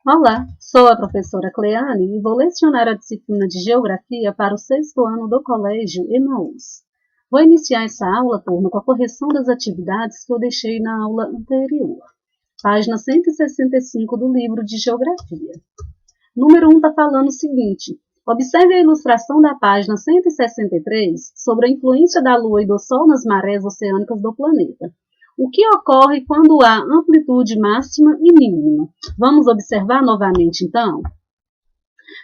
Olá, sou a professora Cleane e vou lecionar a disciplina de Geografia para o sexto ano do Colégio Emaús. Vou iniciar essa aula, turma, com a correção das atividades que eu deixei na aula anterior. Página 165 do livro de Geografia. Número 1 está falando o seguinte: observe a ilustração da página 163 sobre a influência da Lua e do Sol nas marés oceânicas do planeta. O que ocorre quando há amplitude máxima e mínima? Vamos observar novamente, então?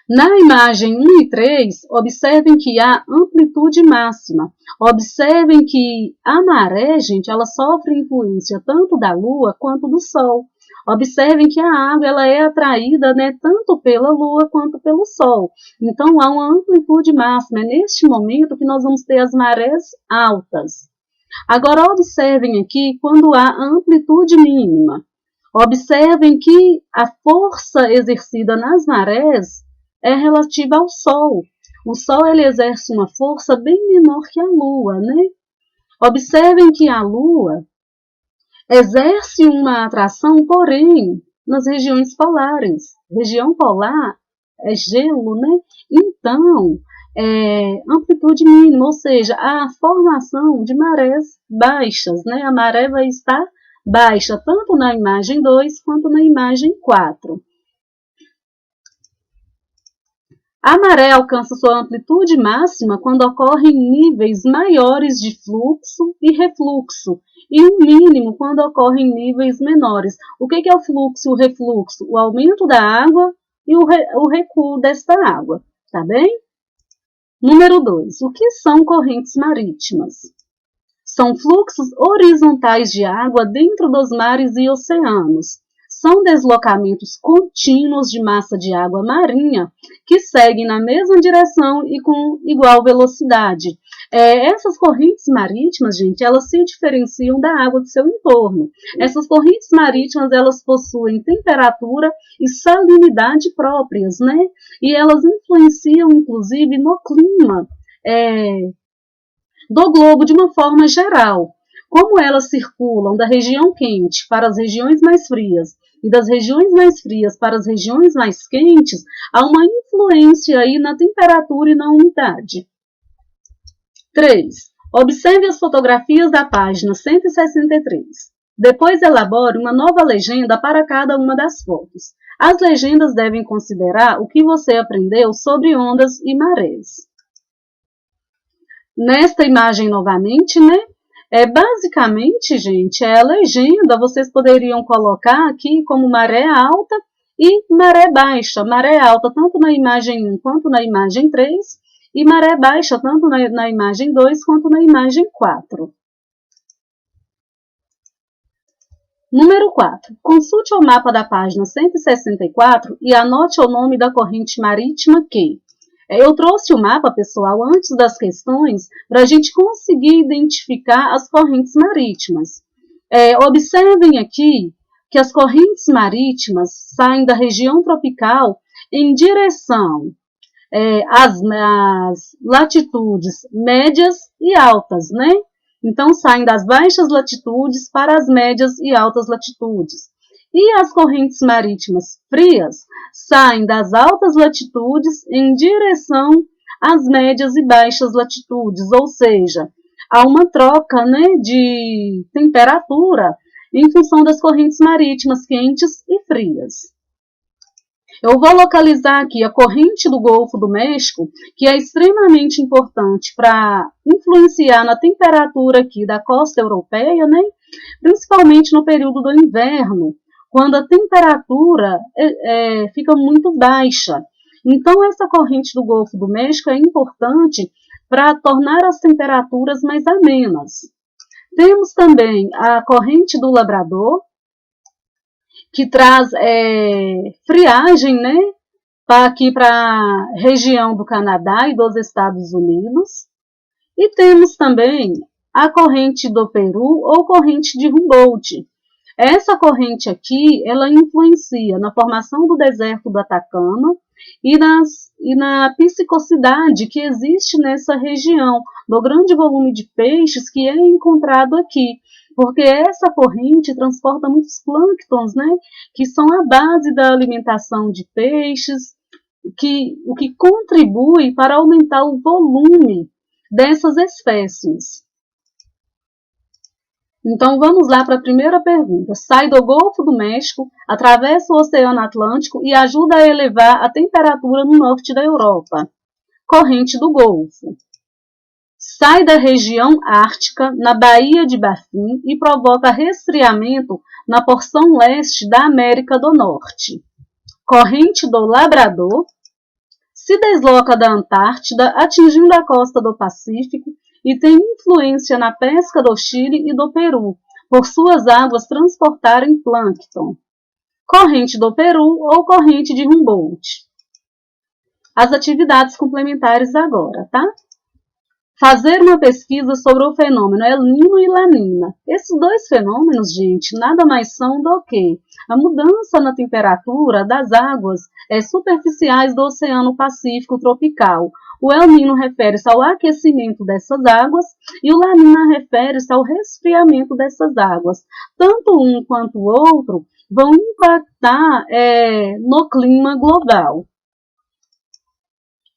Na imagem 1 e 3, observem que há amplitude máxima. Observem que a maré, gente, ela sofre influência tanto da Lua quanto do Sol. Observem que a água ela é atraída, né, tanto pela Lua quanto pelo Sol. Então, há uma amplitude máxima. É neste momento que nós vamos ter as marés altas. Agora, observem aqui quando há amplitude mínima. Observem que a força exercida nas marés é relativa ao Sol. O Sol ele exerce uma força bem menor que a Lua, né? Observem que a Lua exerce uma atração, porém, nas regiões polares. Região polar é gelo, né? Então, amplitude mínima, ou seja, a formação de marés baixas, né? A maré vai estar baixa, tanto na imagem 2 quanto na imagem 4. A maré alcança sua amplitude máxima quando ocorrem níveis maiores de fluxo e refluxo, e um mínimo quando ocorrem níveis menores. O que é o fluxo e o refluxo? O aumento da água e o recuo desta água, tá bem? Número 2. O que são correntes marítimas? São fluxos horizontais de água dentro dos mares e oceanos. São deslocamentos contínuos de massa de água marinha que seguem na mesma direção e com igual velocidade. Essas correntes marítimas, gente, elas se diferenciam da água do seu entorno. Essas correntes marítimas, elas possuem temperatura e salinidade próprias, né? E elas influenciam, inclusive, no clima do globo de uma forma geral. Como elas circulam da região quente para as regiões mais frias e das regiões mais frias para as regiões mais quentes, há uma influência aí na temperatura e na umidade. 3. Observe as fotografias da página 163. Depois elabore uma nova legenda para cada uma das fotos. As legendas devem considerar o que você aprendeu sobre ondas e marés. Nesta imagem novamente, né? Basicamente, gente, a legenda vocês poderiam colocar aqui como maré alta e maré baixa. Maré alta tanto na imagem 1 quanto na imagem 3 e maré baixa tanto na imagem 2 quanto na imagem 4. Número 4. Consulte o mapa da página 164 e anote o nome da corrente marítima que... Eu trouxe o mapa, pessoal, antes das questões, para a gente conseguir identificar as correntes marítimas. Observem aqui que as correntes marítimas saem da região tropical em direção às latitudes médias e altas, né? Então, saem das baixas latitudes para as médias e altas latitudes. E as correntes marítimas frias saem das altas latitudes em direção às médias e baixas latitudes, ou seja, há uma troca, né, de temperatura em função das correntes marítimas quentes e frias. Eu vou localizar aqui a corrente do Golfo do México, que é extremamente importante para influenciar na temperatura aqui da costa europeia, né, principalmente no período do inverno, quando a temperatura fica muito baixa. Então, essa corrente do Golfo do México é importante para tornar as temperaturas mais amenas. Temos também a corrente do Labrador, que traz friagem, né, aqui para a região do Canadá e dos Estados Unidos. E temos também a corrente do Peru ou corrente de Humboldt. Essa corrente aqui, ela influencia na formação do deserto do Atacama e na piscicosidade que existe nessa região, do grande volume de peixes que é encontrado aqui. porque essa corrente transporta muitos plânctons, né, que são a base da alimentação de peixes, o que contribui para aumentar o volume dessas espécies. Então vamos lá para a primeira pergunta. Sai do Golfo do México, atravessa o Oceano Atlântico e ajuda a elevar a temperatura no norte da Europa. Corrente do Golfo. Sai da região ártica, na Baía de Bafim, e provoca resfriamento na porção leste da América do Norte. Corrente do Labrador. Se desloca da Antártida, atingindo a costa do Pacífico, e tem influência na pesca do Chile e do Peru, por suas águas transportarem plâncton. Corrente do Peru ou corrente de Humboldt. As atividades complementares agora, tá? Fazer uma pesquisa sobre o fenômeno El Niño e La Niña. Esses dois fenômenos, gente, nada mais são do que a mudança na temperatura das águas superficiais do Oceano Pacífico tropical. O El Niño refere-se ao aquecimento dessas águas e o La Niña refere-se ao resfriamento dessas águas. Tanto um quanto o outro vão impactar no clima global.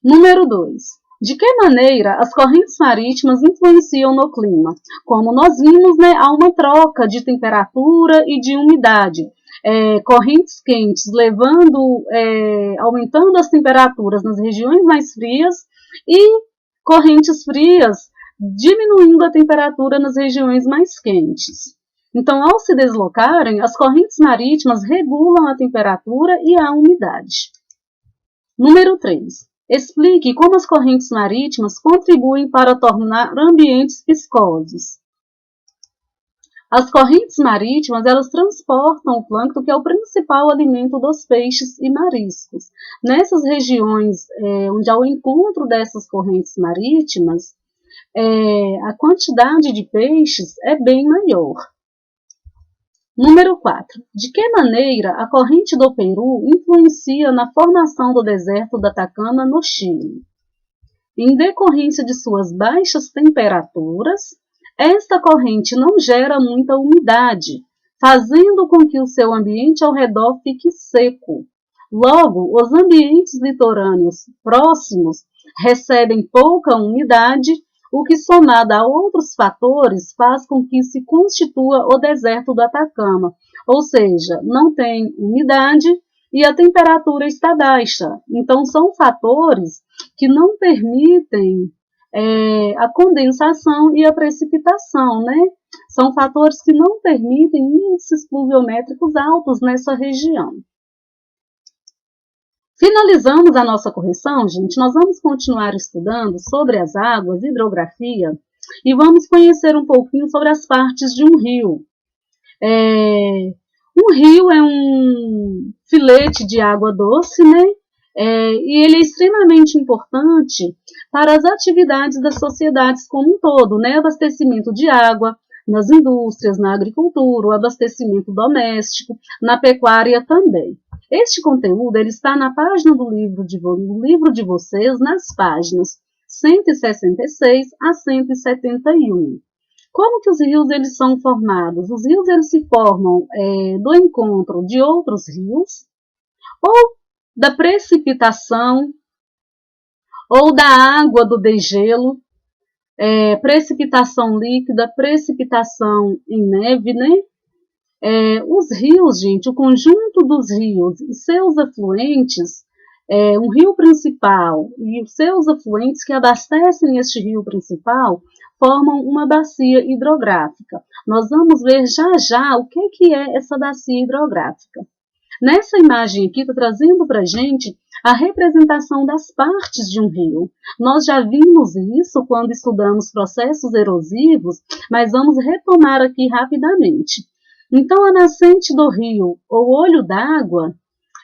Número 2. De que maneira as correntes marítimas influenciam no clima? Como nós vimos, né, há uma troca de temperatura e de umidade. Correntes quentes aumentando as temperaturas nas regiões mais frias e correntes frias diminuindo a temperatura nas regiões mais quentes. Então, ao se deslocarem, as correntes marítimas regulam a temperatura e a umidade. Número 3. Explique como as correntes marítimas contribuem para tornar ambientes viscosos. As correntes marítimas, elas transportam o plâncton, que é o principal alimento dos peixes e mariscos. Nessas regiões onde há o encontro dessas correntes marítimas, a quantidade de peixes é bem maior. Número 4. De que maneira a corrente do Peru influencia na formação do deserto do Atacama no Chile? Em decorrência de suas baixas temperaturas, esta corrente não gera muita umidade, fazendo com que o seu ambiente ao redor fique seco. Logo, os ambientes litorâneos próximos recebem pouca umidade, o que, somado a outros fatores, faz com que se constitua o deserto do Atacama, ou seja, não tem umidade e a temperatura está baixa. Então, são fatores que não permitem a condensação e a precipitação, né? São fatores que não permitem índices pluviométricos altos nessa região. Finalizamos a nossa correção, gente. Nós vamos continuar estudando sobre as águas, hidrografia, e vamos conhecer um pouquinho sobre as partes de um rio. Um rio é um filete de água doce, né? E ele é extremamente importante para as atividades das sociedades como um todo, né? Abastecimento de água nas indústrias, na agricultura, o abastecimento doméstico, na pecuária também. Este conteúdo ele está na página do livro de vocês, nas páginas 166 a 171. Como que os rios eles são formados? Os rios eles se formam do encontro de outros rios, ou da precipitação, ou da água do degelo, precipitação líquida, precipitação em neve, né? Os rios, gente, o conjunto dos rios e seus afluentes, um rio principal e os seus afluentes que abastecem este rio principal, formam uma bacia hidrográfica. Nós vamos ver já já o que é essa bacia hidrográfica. Nessa imagem aqui, está trazendo para a gente a representação das partes de um rio. Nós já vimos isso quando estudamos processos erosivos, mas vamos retomar aqui rapidamente. Então, a nascente do rio, ou olho d'água,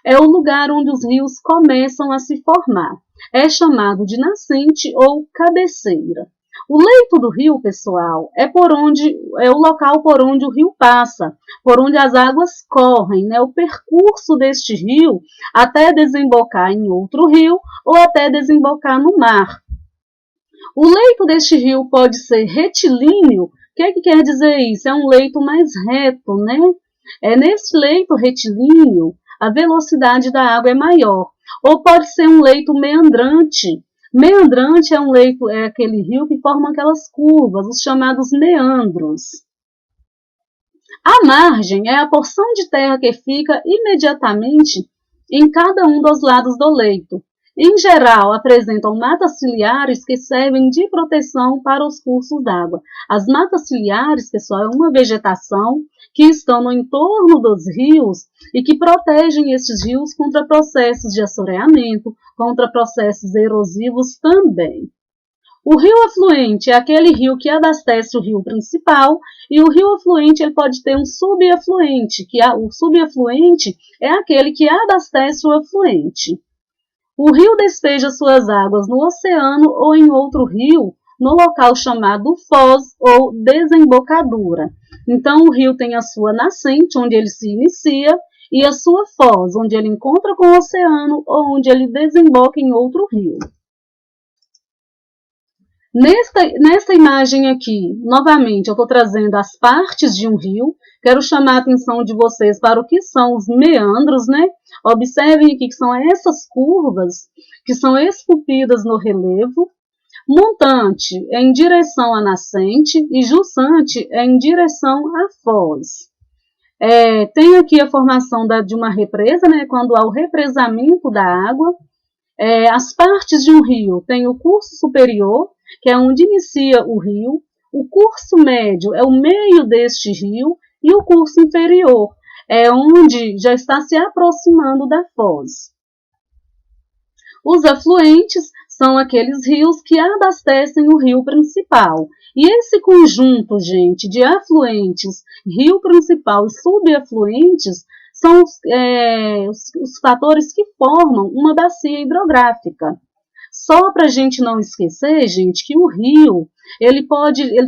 é o lugar onde os rios começam a se formar. É chamado de nascente ou cabeceira. O leito do rio, pessoal, é o local por onde o rio passa, por onde as águas correm, né? O percurso deste rio até desembocar em outro rio ou até desembocar no mar. O leito deste rio pode ser retilíneo, que quer dizer isso? É um leito mais reto, né? Nesse leito retilíneo, a velocidade da água é maior. Ou pode ser um leito meandrante. Meandrante é um leito, é aquele rio que forma aquelas curvas, os chamados meandros. A margem é a porção de terra que fica imediatamente em cada um dos lados do leito. Em geral, apresentam matas ciliares que servem de proteção para os cursos d'água. As matas ciliares, pessoal, é uma vegetação que estão no entorno dos rios e que protegem estes rios contra processos de assoreamento, contra processos erosivos também. O rio afluente é aquele rio que abastece o rio principal, e o rio afluente ele pode ter um subafluente, o subafluente é aquele que abastece o afluente. O rio despeja suas águas no oceano ou em outro rio, no local chamado foz ou desembocadura. Então, o rio tem a sua nascente, onde ele se inicia, e a sua foz, onde ele encontra com o oceano ou onde ele desemboca em outro rio. Nesta imagem aqui, novamente, eu estou trazendo as partes de um rio. Quero chamar a atenção de vocês para o que são os meandros, né? Observem aqui que são essas curvas que são esculpidas no relevo. Montante é em direção à nascente e jussante é em direção à foz. Tem aqui a formação de uma represa, né? Quando há o represamento da água. As partes de um rio tem o curso superior, que é onde inicia o rio, o curso médio é o meio deste rio, e o curso inferior é onde já está se aproximando da foz. Os afluentes são aqueles rios que abastecem o rio principal. E esse conjunto, gente, de afluentes, rio principal e subafluentes, são os fatores que formam uma bacia hidrográfica. Só para a gente não esquecer, gente, que o rio ele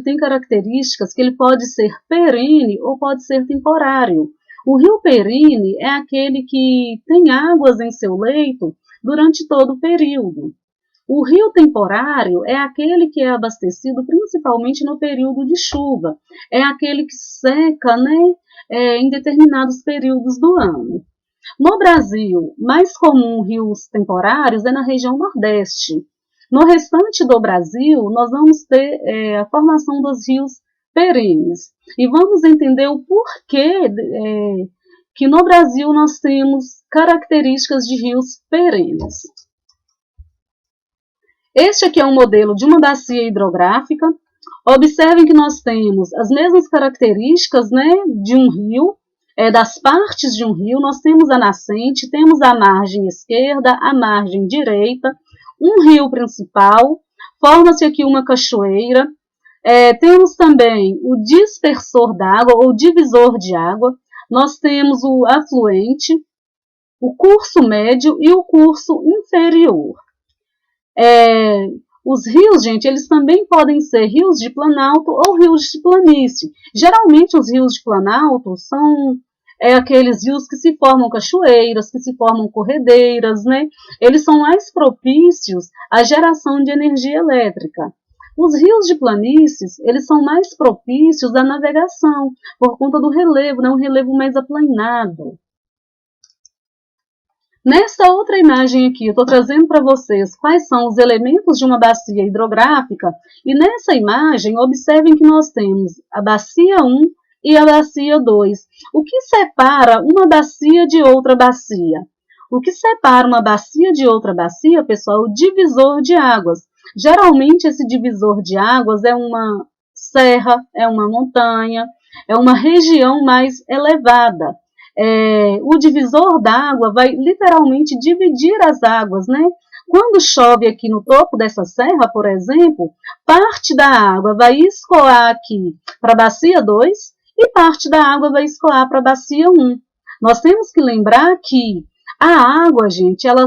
tem características que ele pode ser perene ou pode ser temporário. O rio perene é aquele que tem águas em seu leito durante todo o período. O rio temporário é aquele que é abastecido principalmente no período de chuva. É aquele que seca, né, em determinados períodos do ano. No Brasil, mais comum rios temporários é na região Nordeste. No restante do Brasil, nós vamos ter a formação dos rios perenes. E vamos entender o porquê que no Brasil nós temos características de rios perenes. Este aqui é um modelo de uma bacia hidrográfica. Observem que nós temos as mesmas características, né, de um rio, das partes de um rio. Nós temos a nascente, temos a margem esquerda, a margem direita, um rio principal, forma-se aqui uma cachoeira. Temos também o dispersor d'água ou divisor de água. Nós temos o afluente, o curso médio e o curso inferior. Os rios, gente, eles também podem ser rios de planalto ou rios de planície. Geralmente os rios de planalto são aqueles rios que se formam cachoeiras, que se formam corredeiras, né? Eles são mais propícios à geração de energia elétrica. Os rios de planícies, eles são mais propícios à navegação, por conta do relevo, né? Um relevo mais aplanado. Nesta outra imagem aqui, eu estou trazendo para vocês quais são os elementos de uma bacia hidrográfica, e nessa imagem, observem que nós temos a bacia 1 e a bacia 2. O que separa uma bacia de outra bacia? O que separa uma bacia de outra bacia, pessoal, é o divisor de águas. Geralmente, esse divisor de águas é uma serra, é uma montanha, é uma região mais elevada. O divisor d'água vai literalmente dividir as águas, né? Quando chove aqui no topo dessa serra, por exemplo, parte da água vai escoar aqui para a bacia 2 e parte da água vai escoar para a bacia 1. Nós temos que lembrar que a água, gente, ela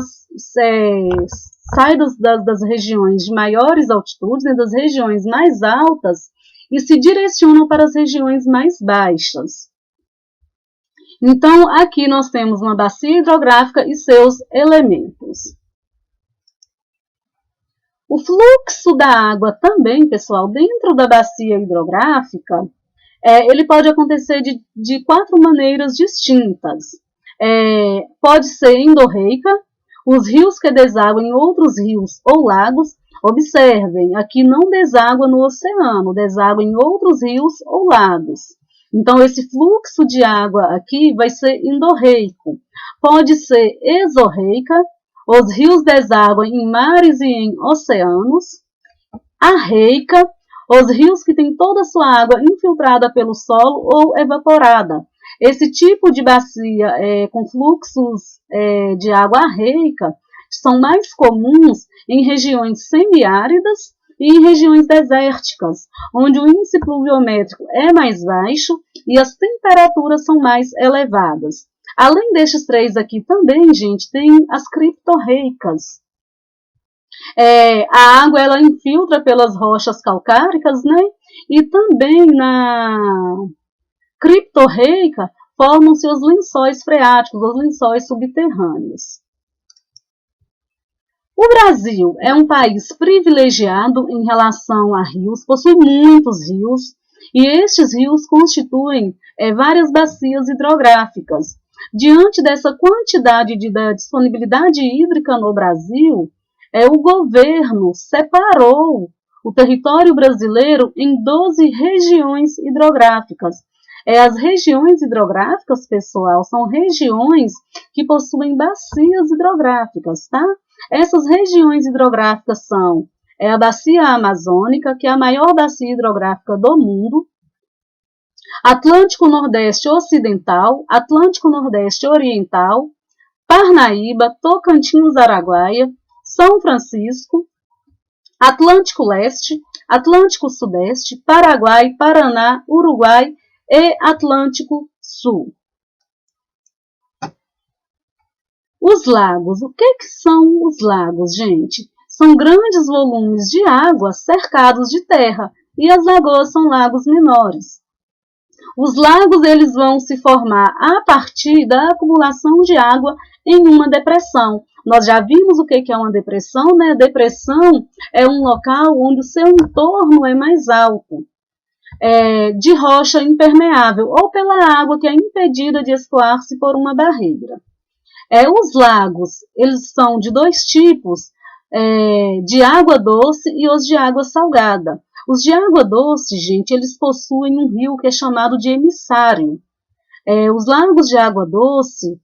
sai das regiões de maiores altitudes, né, das regiões mais altas, e se direciona para as regiões mais baixas. Então, aqui nós temos uma bacia hidrográfica e seus elementos. O fluxo da água também, pessoal, dentro da bacia hidrográfica, ele pode acontecer de 4 maneiras distintas. Pode ser endorreica, os rios que desaguam em outros rios ou lagos, observem, aqui não deságua no oceano, deságua em outros rios ou lagos. Então, esse fluxo de água aqui vai ser endorreico. Pode ser exorreica, os rios desaguam em mares e em oceanos. Arreica, os rios que têm toda a sua água infiltrada pelo solo ou evaporada. Esse tipo de bacia com fluxos de água arreica são mais comuns em regiões semiáridas e em regiões desérticas, onde o índice pluviométrico é mais baixo e as temperaturas são mais elevadas. Além destes 3 aqui também, gente, tem as criptorreicas. A água ela infiltra pelas rochas calcáricas, né? E também na criptorreica formam-se os lençóis freáticos, os lençóis subterrâneos. O Brasil é um país privilegiado em relação a rios, possui muitos rios, e estes rios constituem várias bacias hidrográficas. Diante dessa quantidade da disponibilidade hídrica no Brasil, o governo separou o território brasileiro em 12 regiões hidrográficas. As regiões hidrográficas, pessoal, são regiões que possuem bacias hidrográficas, tá? Essas regiões hidrográficas são a bacia amazônica, que é a maior bacia hidrográfica do mundo, Atlântico Nordeste Ocidental, Atlântico Nordeste Oriental, Parnaíba, Tocantins-Araguaia, São Francisco, Atlântico Leste, Atlântico Sudeste, Paraguai, Paraná, Uruguai e Atlântico Sul. Os lagos. O que são os lagos, gente? São grandes volumes de água cercados de terra, e as lagoas são lagos menores. Os lagos eles vão se formar a partir da acumulação de água em uma depressão. Nós já vimos o que é uma depressão, né? A depressão é um local onde o seu entorno é mais alto, de rocha impermeável, ou pela água que é impedida de escoar-se por uma barreira. Os lagos, eles são de 2 tipos, de água doce e os de água salgada. Os de água doce, gente, eles possuem um rio que é chamado de emissário. Os lagos de água doce,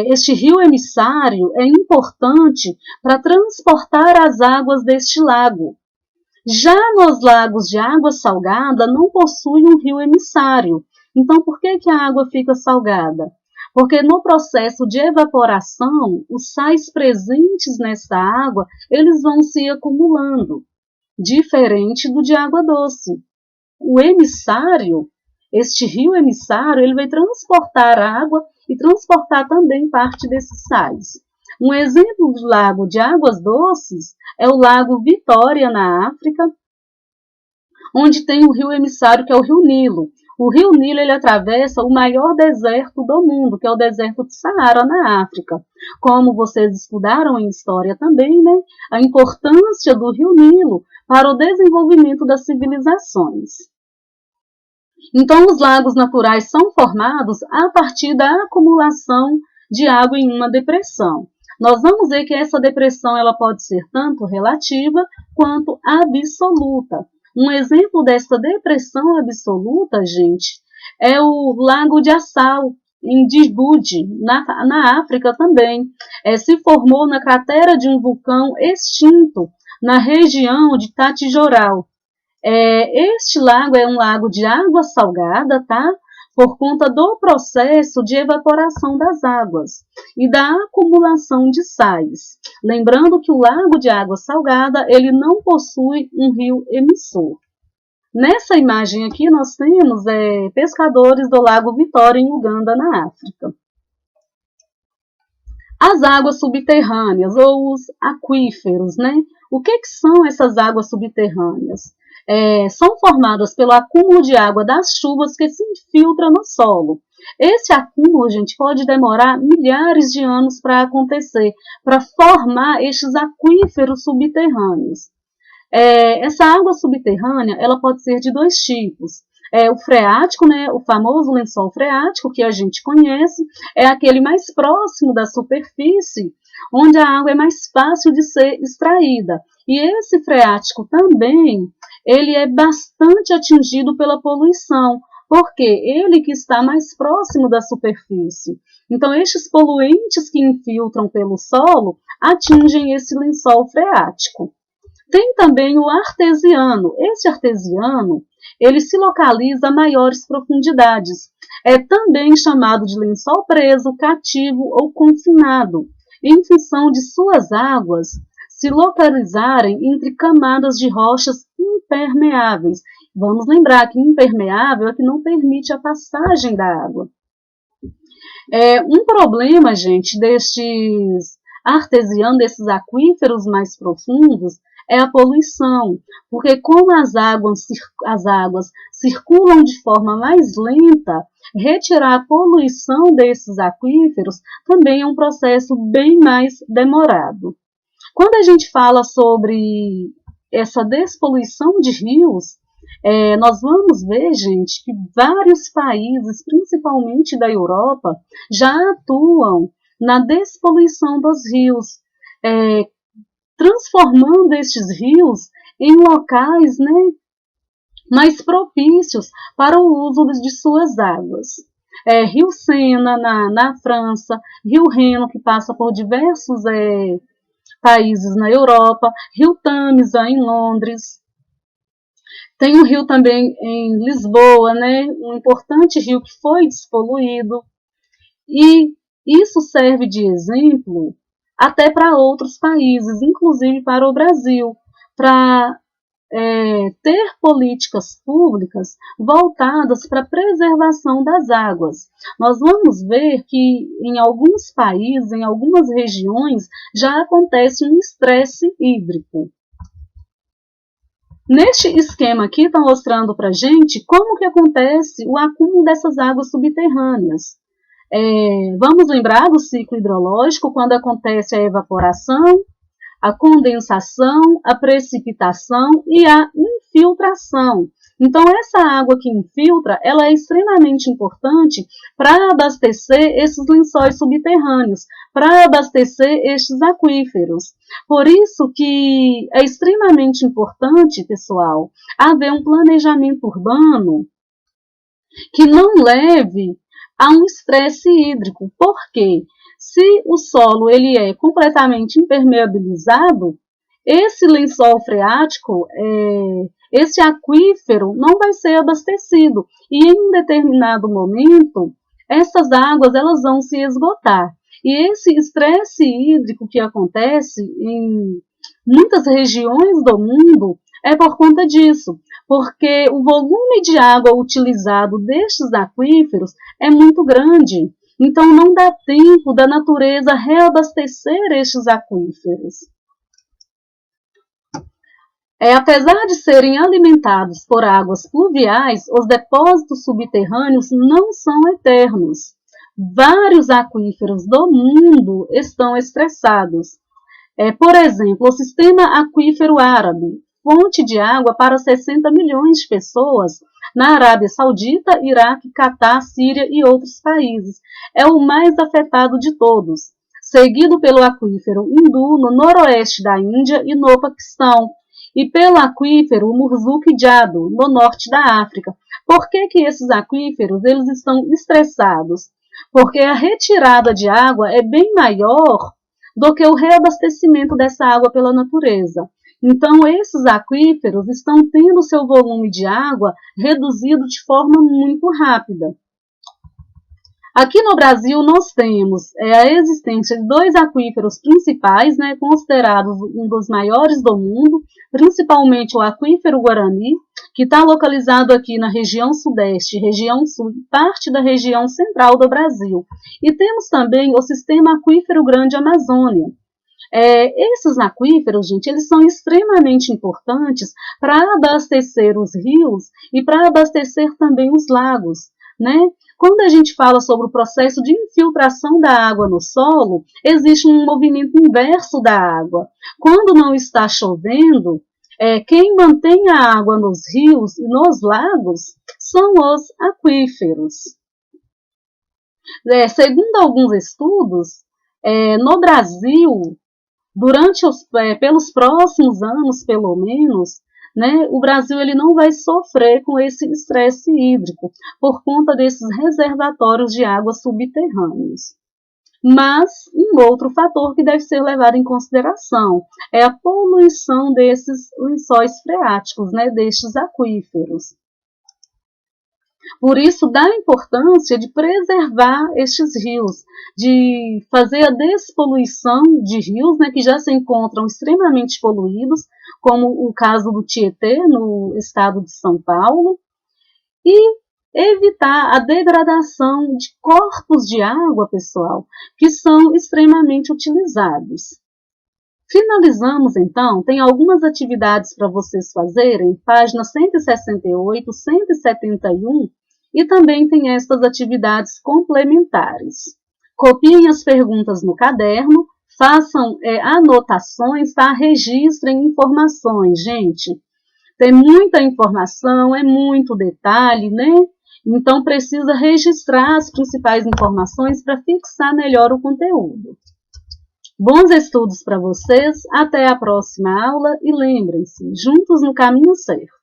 este rio emissário é importante para transportar as águas deste lago. Já nos lagos de água salgada não possui um rio emissário. Então, por que a água fica salgada? Porque no processo de evaporação, os sais presentes nessa água, eles vão se acumulando, diferente do de água doce. O emissário, este rio emissário, ele vai transportar água e transportar também parte desses sais. Um exemplo de lago de águas doces é o Lago Vitória, na África, onde tem o rio emissário, que é o Rio Nilo. O Rio Nilo ele atravessa o maior deserto do mundo, que é o deserto de Saara, na África. Como vocês estudaram em história também, né? A importância do Rio Nilo para o desenvolvimento das civilizações. Então, os lagos naturais são formados a partir da acumulação de água em uma depressão. Nós vamos ver que essa depressão ela pode ser tanto relativa quanto absoluta. Um exemplo dessa depressão absoluta, gente, é o Lago de Assal, em Djibouti, na África também. Se formou na cratera de um vulcão extinto, na região de Tatijoral. Este lago é um lago de água salgada, tá? Por conta do processo de evaporação das águas e da acumulação de sais. Lembrando que o lago de água salgada, ele não possui um rio emissor. Nessa imagem aqui, nós temos pescadores do Lago Vitória, em Uganda, na África. As águas subterrâneas, ou os aquíferos, né? O que são essas águas subterrâneas? São formadas pelo acúmulo de água das chuvas que se infiltra no solo. Esse acúmulo, gente, pode demorar milhares de anos para acontecer, para formar estes aquíferos subterrâneos. Essa água subterrânea, ela pode ser de dois tipos. O freático, né, o famoso lençol freático que a gente conhece, é aquele mais próximo da superfície, onde a água é mais fácil de ser extraída. E esse freático também, ele é bastante atingido pela poluição, porque ele que está mais próximo da superfície. Então, estes poluentes que infiltram pelo solo atingem esse lençol freático. Tem também o artesiano. Esse artesiano, ele se localiza a maiores profundidades. É também chamado de lençol preso, cativo ou confinado, em função de suas águas se localizarem entre camadas de rochas impermeáveis. Vamos lembrar que impermeável é que não permite a passagem da água. Um problema, gente, destes artesianos, desses aquíferos mais profundos, é a poluição, porque como as águas circulam de forma mais lenta, retirar a poluição desses aquíferos também é um processo bem mais demorado. Quando a gente fala sobre essa despoluição de rios, nós vamos ver, gente, que vários países, principalmente da Europa, já atuam na despoluição dos rios, transformando estes rios em locais, né, mais propícios para o uso de suas águas. Rio Sena, na França, Rio Reno, que passa por diversos países na Europa, Rio Tâmisa, em Londres. Tem um rio também em Lisboa, né, um importante rio que foi despoluído. E isso serve de exemplo até para outros países, inclusive para o Brasil, para ter políticas públicas voltadas para a preservação das águas. Nós vamos ver que em alguns países, em algumas regiões, já acontece um estresse hídrico. Neste esquema aqui está mostrando para a gente como que acontece o acúmulo dessas águas subterrâneas. Vamos lembrar do ciclo hidrológico, quando acontece a evaporação, a condensação, a precipitação e a infiltração. Então, essa água que infiltra, ela é extremamente importante para abastecer esses lençóis subterrâneos, para abastecer estes aquíferos. Por isso que é extremamente importante, pessoal, haver um planejamento urbano que não leve a um estresse hídrico. Por quê? Se o solo ele é completamente impermeabilizado, esse lençol freático, esse aquífero não vai ser abastecido e em um determinado momento essas águas elas vão se esgotar. E esse estresse hídrico que acontece em muitas regiões do mundo é por conta disso, porque o volume de água utilizado destes aquíferos é muito grande. Então, não dá tempo da natureza reabastecer estes aquíferos. Apesar de serem alimentados por águas pluviais, os depósitos subterrâneos não são eternos. Vários aquíferos do mundo estão estressados. Por exemplo, o sistema aquífero árabe, fonte de água para 60 milhões de pessoas, na Arábia Saudita, Iraque, Catar, Síria e outros países. É o mais afetado de todos, seguido pelo aquífero hindu no noroeste da Índia e no Paquistão, e pelo aquífero Murzuc-Jado, no norte da África. Por que esses aquíferos eles estão estressados? Porque a retirada de água é bem maior do que o reabastecimento dessa água pela natureza. Então, esses aquíferos estão tendo seu volume de água reduzido de forma muito rápida. Aqui no Brasil, nós temos a existência de dois aquíferos principais, né, considerados um dos maiores do mundo, principalmente o aquífero Guarani, que está localizado aqui na região sudeste, região sul e parte da região central do Brasil. E temos também o sistema aquífero Grande Amazônia. Esses aquíferos, gente, eles são extremamente importantes para abastecer os rios e para abastecer também os lagos, né? Quando a gente fala sobre o processo de infiltração da água no solo, existe um movimento inverso da água. Quando não está chovendo, quem mantém a água nos rios e nos lagos são os aquíferos. Segundo alguns estudos, no Brasil, pelos próximos anos, pelo menos, né, o Brasil ele não vai sofrer com esse estresse hídrico por conta desses reservatórios de água subterrâneos. Mas um outro fator que deve ser levado em consideração é a poluição desses lençóis freáticos, né, destes aquíferos. Por isso, dá a importância de preservar estes rios, de fazer a despoluição de rios, né, que já se encontram extremamente poluídos, como o caso do Tietê, no estado de São Paulo, e evitar a degradação de corpos de água, pessoal, que são extremamente utilizados. Finalizamos, então, tem algumas atividades para vocês fazerem, páginas 168, 171, e também tem estas atividades complementares. Copiem as perguntas no caderno, façam anotações, tá? Registrem informações, gente. Tem muita informação, é muito detalhe, né? Então, precisa registrar as principais informações para fixar melhor o conteúdo. Bons estudos para vocês, até a próxima aula e lembrem-se, juntos no caminho certo.